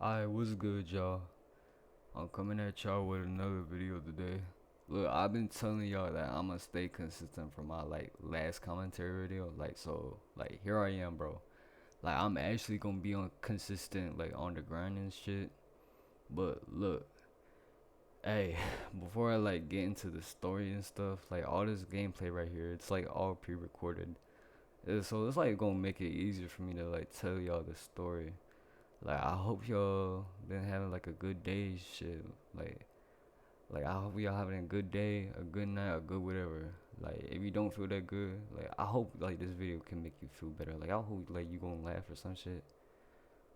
Alright, what's good, y'all? I'm coming at y'all with another video today. Look, I've been telling y'all that I'ma stay consistent for my last commentary video. So here I am, bro. Like I'm actually gonna be on consistent on the grind and shit. But look, hey, before I get into the story and stuff, like all this gameplay right here, it's like all pre-recorded. So it's like gonna make it easier for me to tell y'all the story. Like I hope y'all been having like a good day, shit. Like Like I hope y'all having a good day, a good night, a good whatever. Like if you don't feel that good, I hope this video can make you feel better. I hope you gonna laugh or some shit.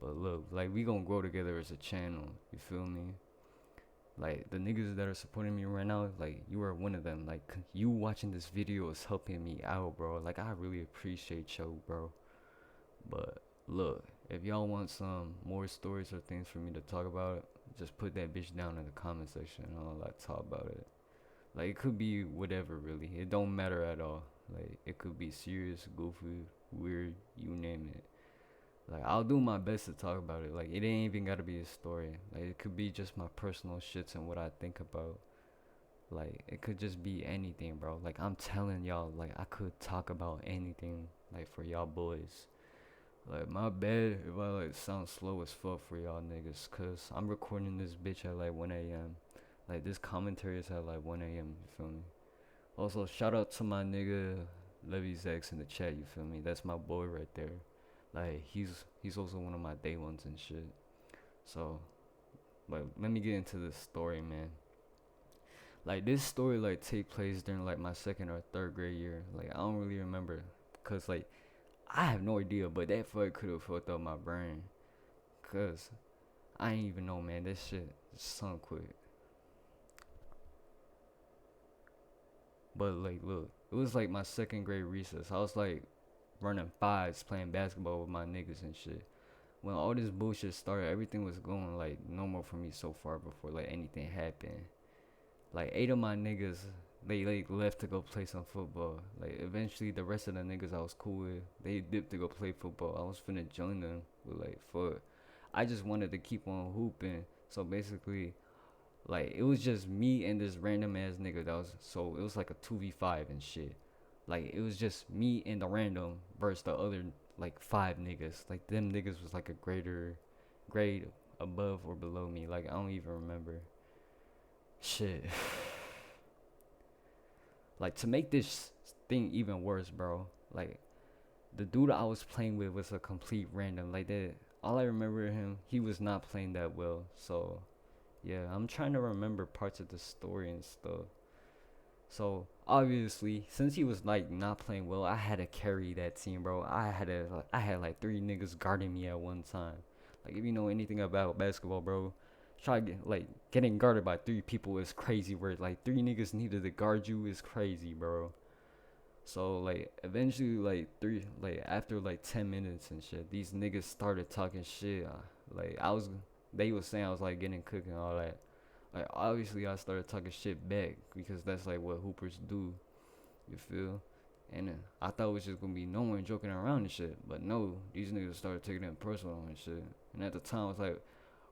But look, we gonna grow together as a channel. You feel me? Like the niggas that are supporting me right now, you are one of them. You watching this video is helping me out, bro. Like I really appreciate you, bro. But look, if y'all want some more stories or things for me to talk about, just put that bitch down in the comment section and I'll talk about it. Like it could be whatever really. It don't matter at all. Like it could be serious, goofy, weird, you name it. Like I'll do my best to talk about it. Like it ain't even gotta be a story. Like it could be just my personal shits and what I think about. Like it could just be anything, bro. Like I'm telling y'all, I could talk about anything for y'all boys. Like my bad if I sound slow as fuck for y'all niggas, cause I'm recording this bitch at 1 a.m. Like this commentary is at 1 a.m. You feel me? Also, shout out to my nigga Levy's ex in the chat. You feel me? That's my boy right there. Like he's also one of my day ones and shit. So, but let me get into this story, man. Like this story take place during my second or third grade year. Like I don't really remember, cause I have no idea. But that fuck could have fucked up my brain, cause I ain't even know, man. That shit sunk quick. But look, it was my second grade recess. I was running fives, playing basketball with my niggas and shit. When all this bullshit started, everything was going normal for me so far before anything happened. Like eight of my niggas, they left to go play some football. Like eventually, the rest of the niggas I was cool with, they dipped to go play football. I was finna join them with fuck. I just wanted to keep on hooping. So basically, it was just me and this random ass nigga that was so it was like a 2v5 and shit. Like it was just me and the random versus the other five niggas. Like them niggas was a greater grade above or below me. Like I don't even remember. Shit. Like to make this thing even worse, bro. Like the dude I was playing with was a complete random. Like that all I remember him, he was not playing that well. So yeah, I'm trying to remember parts of the story and stuff. So obviously, since he was not playing well, I had to carry that team, bro. I had three niggas guarding me at one time. Like if you know anything about basketball, bro, try get, getting guarded by three people is crazy. Where three niggas needed to guard you is crazy, bro. So eventually three after 10 minutes and shit, these niggas started talking shit. I was they was saying I was getting cooked and all that. Like obviously I started talking shit back because that's what hoopers do. You feel? And I thought it was just gonna be no one joking around and shit, but no, these niggas started taking it personal and shit. And at the time, I was like,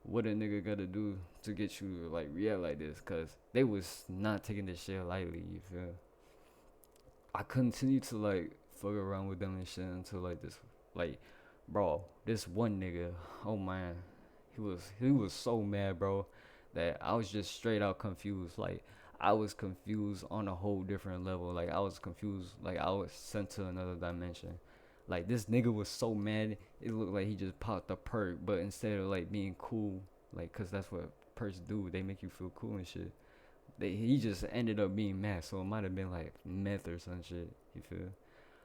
what a nigga gotta do to get you to react like this? Cause they was not taking this shit lightly. You feel? I continued to fuck around with them and shit until this, like, bro, this one nigga, oh man, he was so mad, bro, that I was just straight out confused. Like I was confused on a whole different level. Like I was confused. Like I was sent to another dimension. Like this nigga was so mad. It looked like he just popped a perk, but instead of being cool, cause that's what perks do. They make you feel cool and shit. He just ended up being mad, so it might have been meth or some shit. You feel?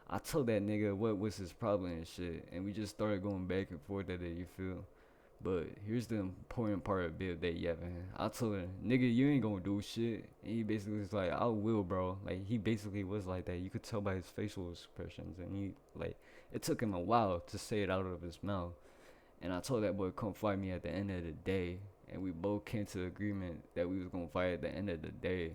I told that nigga what was his problem and shit, and we just started going back and forth at it. You feel? But here's the important part of Bill that yapping. I told him, nigga, you ain't gonna do shit. And he basically was like, I will, bro. Like he basically was like that. You could tell by his facial expressions, and he it took him a while to say it out of his mouth. And I told that boy come fight me at the end of the day, and we both came to agreement that we was gonna fight at the end of the day.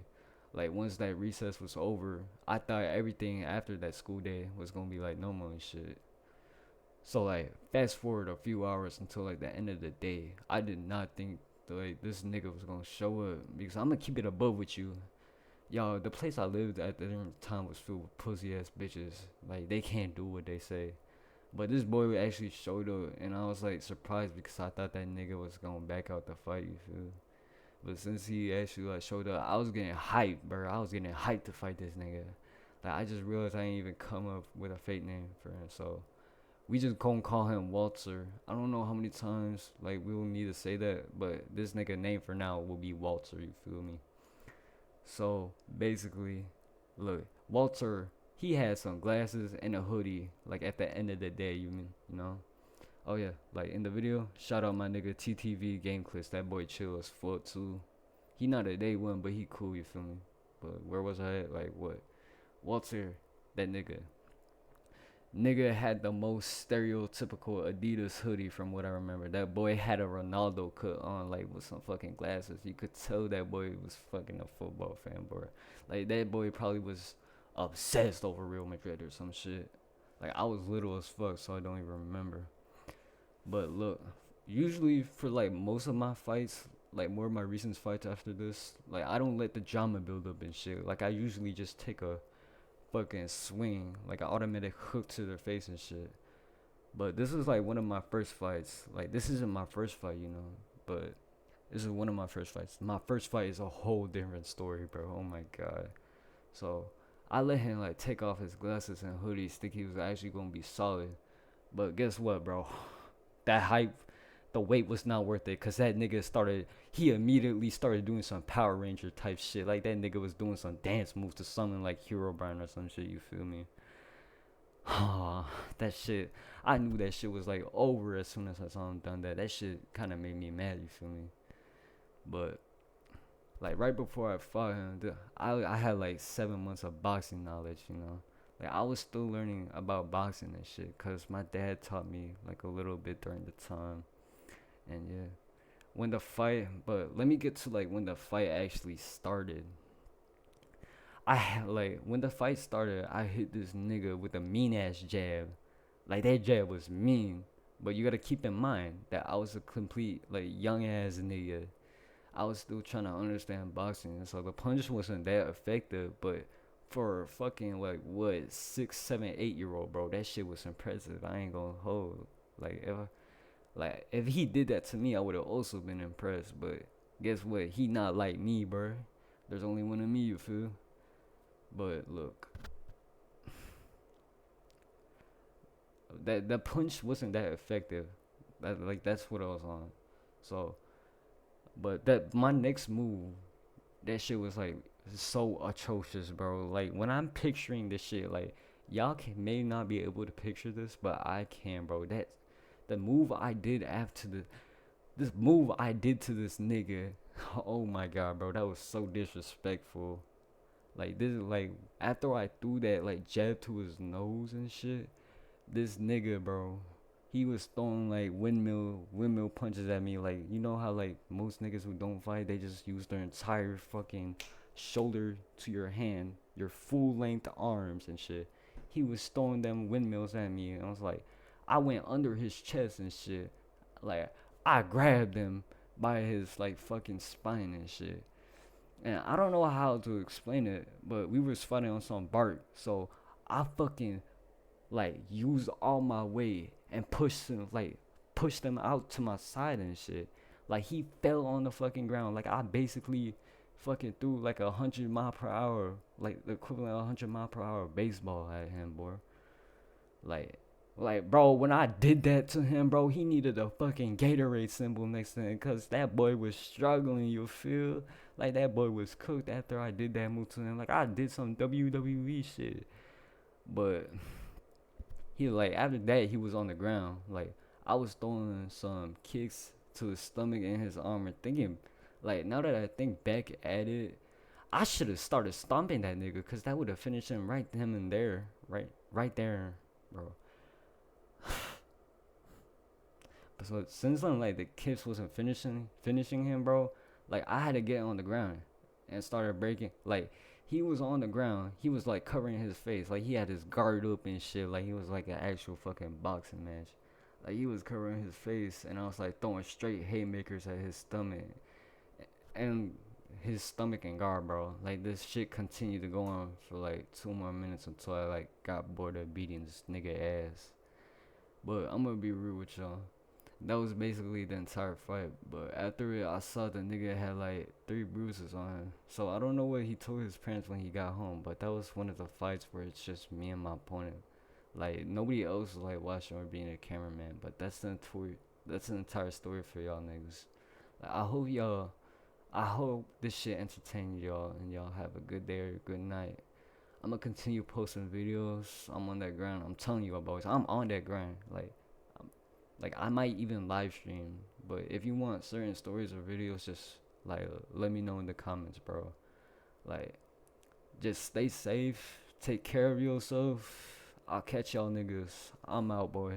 Like once that recess was over, I thought everything after that school day was gonna be normal and shit. So like fast forward a few hours until like the end of the day, I did not think that, like this nigga was gonna show up because I'm gonna keep it above with you. Y'all, the place I lived at the time was filled with pussy ass bitches. Like they can't do what they say. But this boy actually showed up, and I was like surprised because I thought that nigga was going back out the fight. You feel? But since he actually like showed up, I was getting hyped, bro. I was getting hyped to fight this nigga. Like I just realized I ain't even come up with a fake name for him, so we just gonna call him Walter. I don't know how many times like we will need to say that, but this nigga name for now will be Walter. You feel me? So basically, look, Walter, he had some glasses and a hoodie. Like at the end of the day, you know. Oh yeah, like in the video, shout out my nigga TTV Game Clips. That boy chill as fuck too. He not a day one, but he cool. You feel me? But where was I at? Like what? Walter, that nigga. Nigga had the most stereotypical Adidas hoodie from what I remember. That boy had a Ronaldo cut on, like with some fucking glasses. You could tell that boy was fucking a football fan, bro. Like that boy probably was obsessed over Real Madrid or some shit. Like I was little as fuck, so I don't even remember. But look, usually for like most of my fights, like more of my recent fights after this, like I don't let the drama build up and shit. Like I usually just take a fucking swing, like an automatic hook to their face and shit. But this is like one of my first fights. Like this isn't my first fight, you know, but this is one of my first fights. My first fight is a whole different story, bro. Oh my god. So I let him like take off his glasses and hoodie, think he was actually gonna be solid. But guess what, bro? That hype, the wait was not worth it, cause that nigga he immediately started doing some Power Ranger type shit. Like that nigga was doing some dance moves to something like Hero Brian or some shit. You feel me? That shit. I knew that shit was like over as soon as I saw him done that. That shit kind of made me mad. You feel me? But like right before I fought him, I had like 7 months of boxing knowledge. You know, like I was still learning about boxing and shit, cause my dad taught me like a little bit during the time. And yeah, but let me get to like when the fight actually started. Like when the fight started, I hit this nigga with a mean ass jab. Like that jab was mean, but you gotta keep in mind that I was a complete like young ass nigga. I was still trying to understand boxing, so the punch wasn't that effective. But for fucking like what 6, 7, 8 year old bro, that shit was impressive. I ain't gonna hold. If he did that to me, I would have also been impressed. But guess what? He not like me, bro. There's only one of me, you feel? But look, that punch wasn't that effective. That's what I was on. So, but that my next move, that shit was like so atrocious, bro. Like when I'm picturing this shit, like y'all may not be able to picture this, but I can, bro. That the move I did after this move I did to this nigga. Oh my god, bro, that was so disrespectful. Like this, like after I threw that like jab to his nose and shit, this nigga, bro, he was throwing like windmill punches at me. Like you know how like most niggas who don't fight, they just use their entire fucking shoulder to your hand, your full length arms and shit. He was throwing them windmills at me, and I was like, I went under his chest and shit. Like I grabbed him by his like fucking spine and shit. And I don't know how to explain it, but we was fighting on some bark, so I fucking like used all my weight and pushed him out to my side and shit. Like he fell on the fucking ground. Like I basically fucking threw like 100 mile per hour, like the equivalent of 100 mile per hour baseball at him, boy. Like bro, when I did that to him, bro, he needed a fucking Gatorade symbol next to him, cause that boy was struggling. You feel? Like that boy was cooked after I did that move to him. Like I did some WWE shit, but he like after that he was on the ground. Like I was throwing some kicks to his stomach and his arm, and thinking, like now that I think back at it, I should have started stomping that nigga, cause that would have finished him right then and there, right there, bro. But so since then, like the kicks wasn't finishing him, bro. Like I had to get on the ground and started breaking. Like he was on the ground, he was like covering his face, like he had his guard up and shit, like he was like an actual fucking boxing match. Like he was covering his face, and I was like throwing straight haymakers at his stomach, and his stomach and guard, bro. Like this shit continued to go on for like 2 more minutes until I like got bored of beating this nigga ass. But I'm gonna be real with y'all. That was basically the entire fight. But after it, I saw the nigga had like 3 bruises on him. So I don't know what he told his parents when he got home. But that was one of the fights where it's just me and my opponent. Like nobody else was like watching or being a cameraman. But that's the entire story for y'all niggas. Like, I hope this shit entertained y'all and y'all have a good day or a good night. I'm gonna continue posting videos. I'm on that grind. I'm telling you, boys, I'm on that grind. Like I might even live stream. But if you want certain stories or videos, just like let me know in the comments, bro. Like just stay safe. Take care of yourself. I'll catch y'all niggas. I'm out, boy.